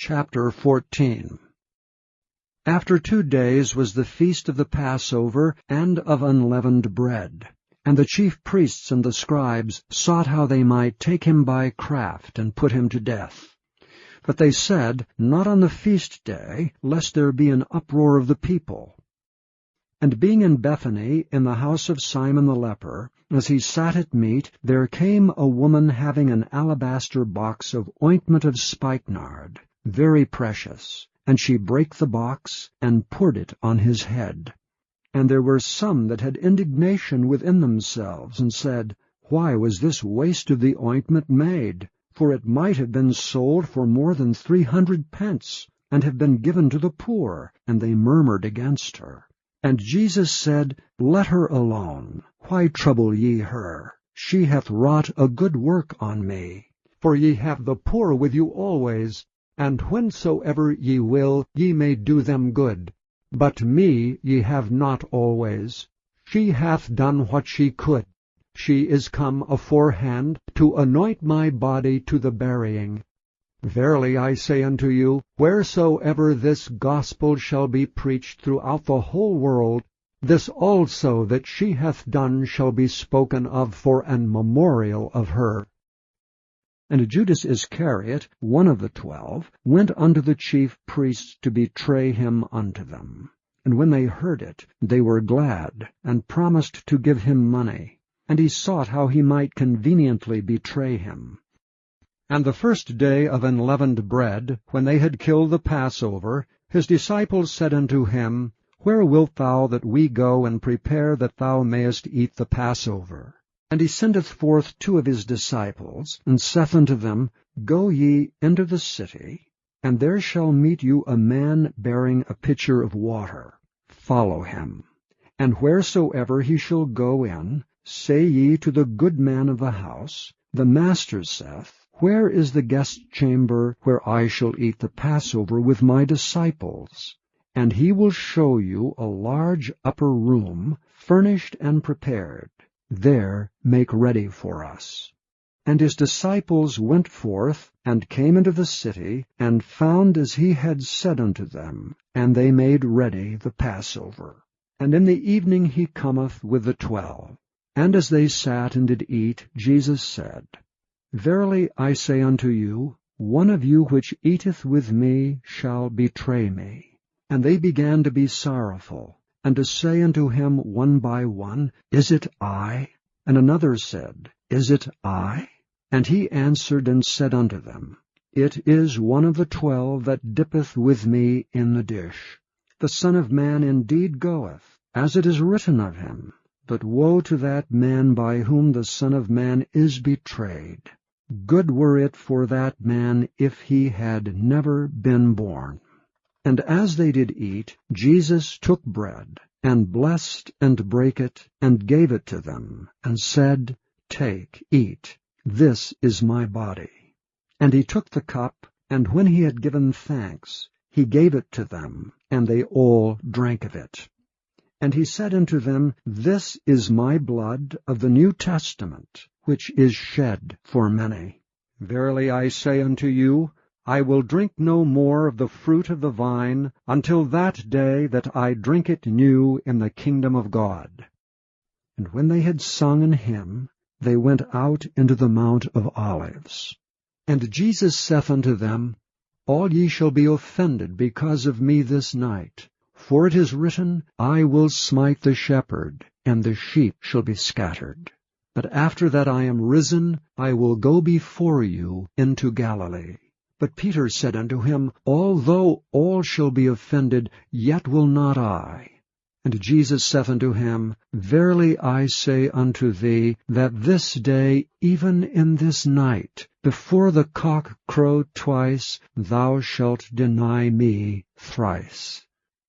Chapter 14. After 2 days was the feast of the Passover and of unleavened bread. And the chief priests and the scribes sought how they might take him by craft and put him to death. But they said, Not on the feast day, lest there be an uproar of the people. And being in Bethany, in the house of Simon the leper, as he sat at meat, there came a woman having an alabaster box of ointment of spikenard, very precious, and she brake the box, and poured it on his head. And there were some that had indignation within themselves, and said, Why was this waste of the ointment made? For it might have been sold for more than 300 pence, and have been given to the poor. And they murmured against her. And Jesus said, Let her alone. Why trouble ye her? She hath wrought a good work on me. For ye have the poor with you always, and whensoever ye will, ye may do them good. But me ye have not always. She hath done what she could. She is come aforehand to anoint my body to the burying. Verily I say unto you, wheresoever this gospel shall be preached throughout the whole world, this also that she hath done shall be spoken of for an memorial of her. And Judas Iscariot, one of the 12, went unto the chief priests to betray him unto them. And when they heard it, they were glad, and promised to give him money. And he sought how he might conveniently betray him. And the first day of unleavened bread, when they had killed the Passover, his disciples said unto him, Where wilt thou that we go and prepare that thou mayest eat the Passover? And he sendeth forth 2 of his disciples, and saith unto them, Go ye into the city, and there shall meet you a man bearing a pitcher of water. Follow him. And wheresoever he shall go in, say ye to the good man of the house, The Master saith, Where is the guest chamber where I shall eat the Passover with my disciples? And he will show you a large upper room, furnished and prepared. There make ready for us. And his disciples went forth, and came into the city, and found as he had said unto them, and they made ready the Passover. And in the evening he cometh with the 12. And as they sat and did eat, Jesus said, Verily I say unto you, one of you which eateth with me shall betray me. And they began to be sorrowful, and to say unto him one by one, Is it I? And another said, Is it I? And he answered and said unto them, It is one of the 12 that dippeth with me in the dish. The Son of Man indeed goeth, as it is written of him. But woe to that man by whom the Son of Man is betrayed. Good were it for that man if he had never been born. And as they did eat, Jesus took bread, and blessed and brake it, and gave it to them, and said, Take, eat, this is my body. And he took the cup, and when he had given thanks, he gave it to them, and they all drank of it. And he said unto them, This is my blood of the New Testament, which is shed for many. Verily I say unto you, I will drink no more of the fruit of the vine until that day that I drink it new in the kingdom of God. And when they had sung an hymn, they went out into the Mount of Olives. And Jesus saith unto them, All ye shall be offended because of me this night. For it is written, I will smite the shepherd, and the sheep shall be scattered. But after that I am risen, I will go before you into Galilee. But Peter said unto him, Although all shall be offended, yet will not I. And Jesus saith unto him, Verily I say unto thee, that this day, even in this night, before the cock crow twice, thou shalt deny me thrice.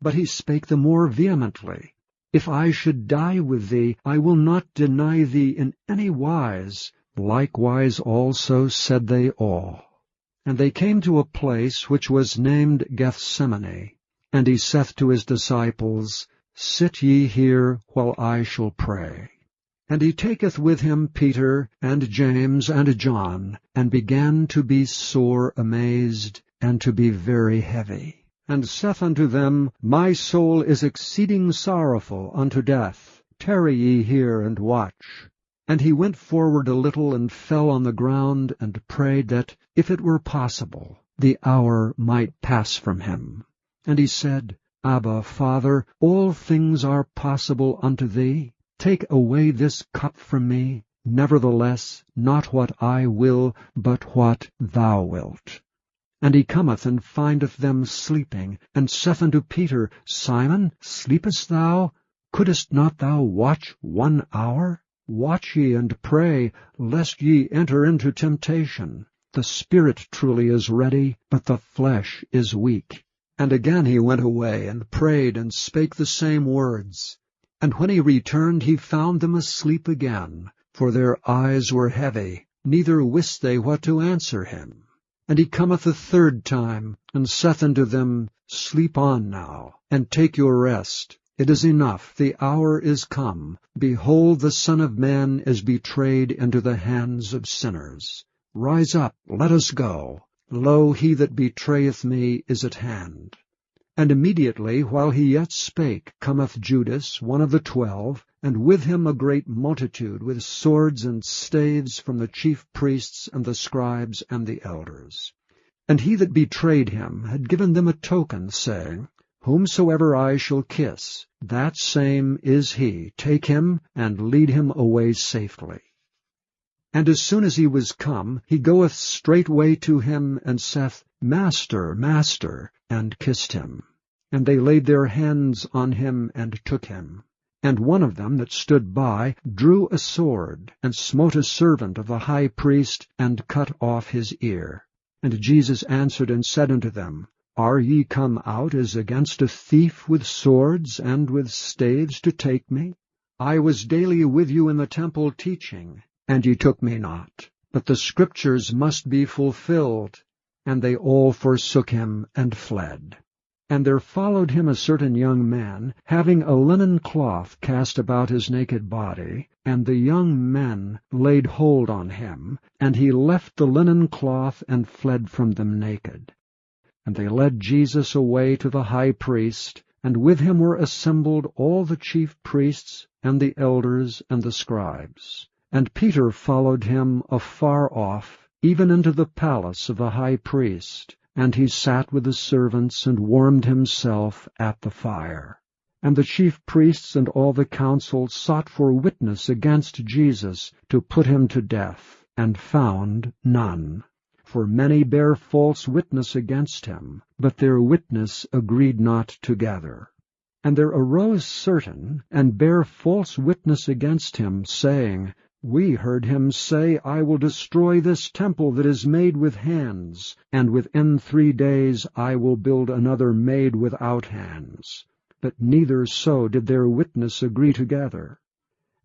But he spake the more vehemently, If I should die with thee, I will not deny thee in any wise. Likewise also said they all. And they came to a place which was named Gethsemane. And he saith to his disciples, Sit ye here while I shall pray. And he taketh with him Peter, and James, and John, and began to be sore amazed, and to be very heavy. And saith unto them, My soul is exceeding sorrowful unto death. Tarry ye here, and watch. And he went forward a little, and fell on the ground, and prayed that, if it were possible, the hour might pass from him. And he said, Abba, Father, all things are possible unto thee. Take away this cup from me. Nevertheless, not what I will, but what thou wilt. And he cometh and findeth them sleeping, and saith unto Peter, Simon, sleepest thou? Couldest not thou watch 1 hour? Watch ye and pray, lest ye enter into temptation. The spirit truly is ready, but the flesh is weak. And again he went away, and prayed, and spake the same words. And when he returned, he found them asleep again, for their eyes were heavy, neither wist they what to answer him. And he cometh a third time, and saith unto them, Sleep on now, and take your rest. It is enough, the hour is come. Behold, the Son of Man is betrayed into the hands of sinners. Rise up, let us go. Lo, he that betrayeth me is at hand. And immediately, while he yet spake, cometh Judas, one of the 12, and with him a great multitude, with swords and staves from the chief priests and the scribes and the elders. And he that betrayed him had given them a token, saying, Whomsoever I shall kiss, that same is he. Take him, and lead him away safely. And as soon as he was come, he goeth straightway to him, and saith, Master, Master, and kissed him. And they laid their hands on him, and took him. And one of them that stood by drew a sword, and smote a servant of the high priest, and cut off his ear. And Jesus answered and said unto them, Are ye come out as against a thief with swords and with staves to take me? I was daily with you in the temple teaching, and ye took me not. But the Scriptures must be fulfilled. And they all forsook him, and fled. And there followed him a certain young man, having a linen cloth cast about his naked body, and the young men laid hold on him, and he left the linen cloth, and fled from them naked. And they led Jesus away to the high priest, and with him were assembled all the chief priests, and the elders, and the scribes. And Peter followed him afar off, even into the palace of the high priest. And he sat with the servants, and warmed himself at the fire. And the chief priests and all the council sought for witness against Jesus, to put him to death, and found none. For many bare false witness against him, but their witness agreed not together. And there arose certain, and bare false witness against him, saying, We heard him say, I will destroy this temple that is made with hands, and within 3 days I will build another made without hands. But neither so did their witness agree together.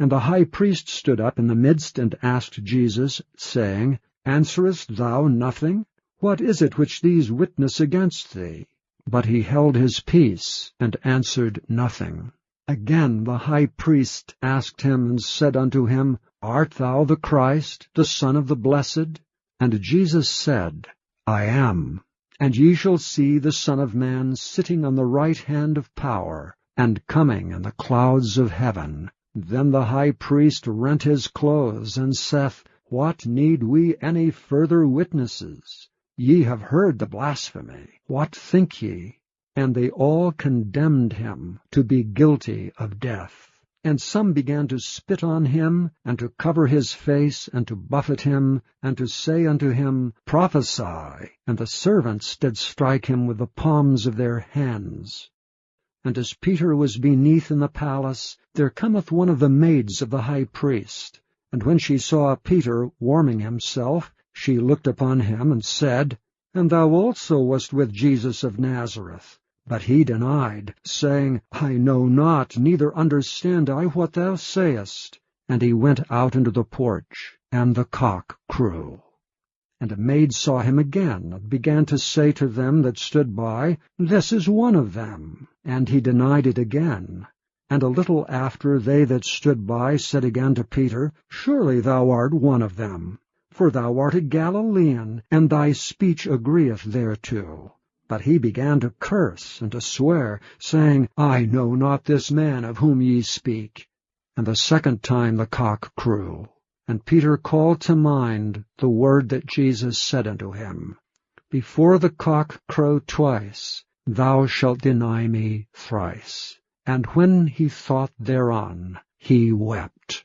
And the high priest stood up in the midst, and asked Jesus, saying, Answerest thou nothing? What is it which these witness against thee? But he held his peace, and answered nothing. Again the high priest asked him, and said unto him, Art thou the Christ, the Son of the Blessed? And Jesus said, I am. And ye shall see the Son of Man sitting on the right hand of power, and coming in the clouds of heaven. Then the high priest rent his clothes, and saith, What need we any further witnesses? Ye have heard the blasphemy. What think ye? And they all condemned him to be guilty of death. And some began to spit on him, and to cover his face, and to buffet him, and to say unto him, Prophesy. And the servants did strike him with the palms of their hands. And as Peter was beneath in the palace, there cometh one of the maids of the high priest. And when she saw Peter warming himself, she looked upon him, and said, And thou also wast with Jesus of Nazareth. But he denied, saying, I know not, neither understand I what thou sayest. And he went out into the porch, and the cock crew. And a maid saw him again, and began to say to them that stood by, This is one of them. And he denied it again. And a little after they that stood by said again to Peter, Surely thou art one of them. for thou art a Galilean, and thy speech agreeth thereto. But he began to curse and to swear, saying, I know not this man of whom ye speak. And the second time the cock crew. And Peter called to mind the word that Jesus said unto him, Before the cock crow twice, thou shalt deny me thrice. And when he thought thereon, he wept.